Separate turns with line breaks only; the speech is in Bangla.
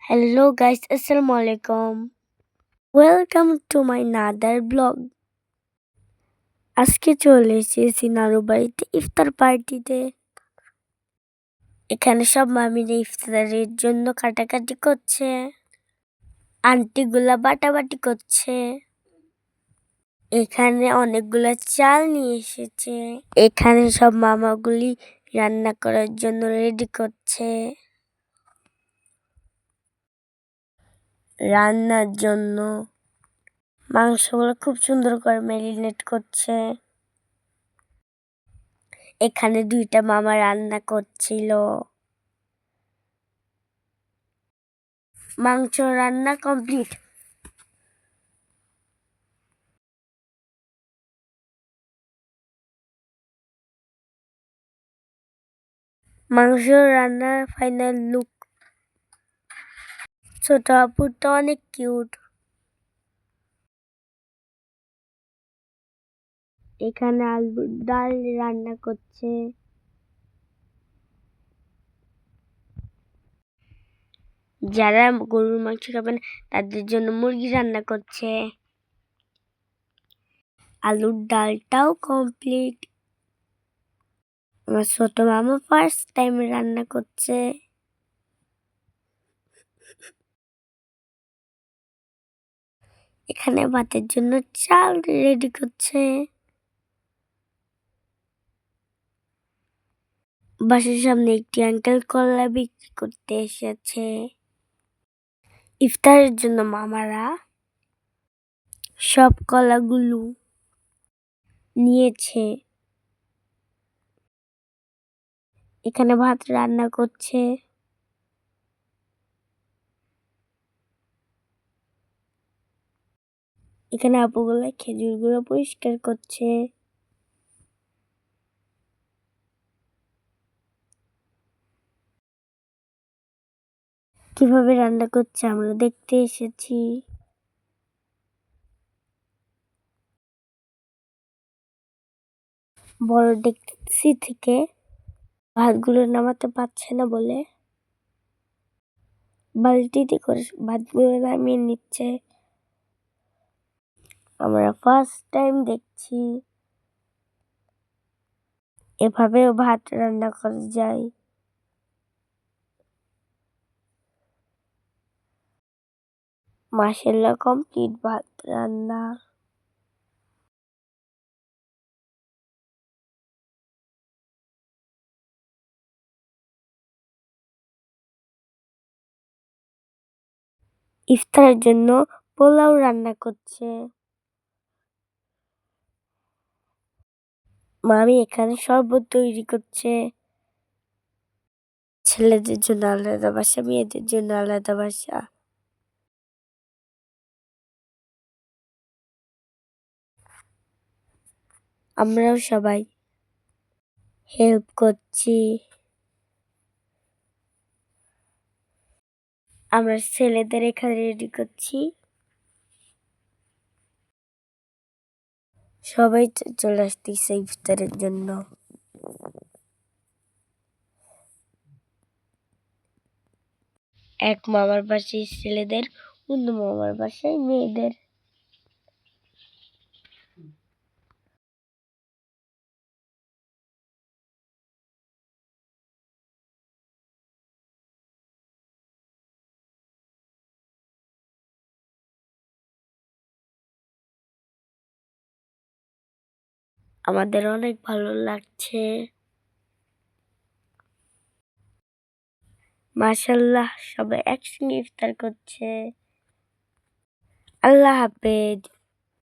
Hello guys, Assalamu alaikum. Welcome to my another vlog. আজকে চলে এসেছি নানু বাড়িতে ইফতার পার্টিতে। এখানে সব মামিরা ইফতারের জন্য কাটাকাটি করছে। আন্টিগুলা বাটাবাটি করছে। এখানে অনেকগুলো চাল নিয়ে এসেছে। এখানে সব মামাগুলি রান্না করার জন্য রেডি করছে। রান্নার জন্য মাংসগুলো খুব সুন্দর করে ম্যারিনেট করছে। এখানে দুইটা মামা রান্না করছিল। মাংস রান্না কমপ্লিট। মাংস রান্নার ফাইনাল লুক। ছোট আপুটা অনেক কিউট। এখানে আলুর ডাল রান্না করছে। যারা গরুর মাংস খাবেন তাদের জন্য মুরগি রান্না করছে। আলুর ডালটাও কমপ্লিট। আমার ছোট মামা ফার্স্ট টাইম রান্না করছে। এখানে ভাতের জন্য চাল রেডি করছে। বাসার সামনে একটি আঙ্কেল কলা বিক্রি করতে এসেছে। ইফতারের জন্য মামারা সব কলাগুলো নিয়েছে। এখানে ভাত রান্না করছে। এখানে আপুগুলা খেজুরগুলো পরিষ্কার করছে। কিভাবে রান্না করছে আমরা দেখতে এসেছি। বড় ডেকচি থেকে ভাতগুলো নামাতে পারছে না বলে বালতিতে করে ভাতগুলো নামিয়ে নিচ্ছে। আমরা ফার্স্ট টাইম দেখছি এভাবেও ভাত রান্না করা যায়। মাশাআল্লাহ কমপ্লিট ভাত রান্না। ইফতারের জন্য পোলাও রান্না করছে। মামি এখানে শরবত তৈরি করছে। ছেলেদের জন্য আলাদা বাসা, মেয়েদের জন্য আলাদা বাসা। আমরাও সবাই হেল্প করছি। আমরা ছেলেদের এখানে রেডি করছি। সবাই চলে আসতেছে ইফতারের জন্য। এক মামার বাসায় ছেলেদের, অন্য মামার বাসায় মেয়েদের। আমাদের অনেক ভালো লাগছে। মাশাআল্লাহ সবাই একসঙ্গে ইফতার করছে। আল্লাহ হাফেজ।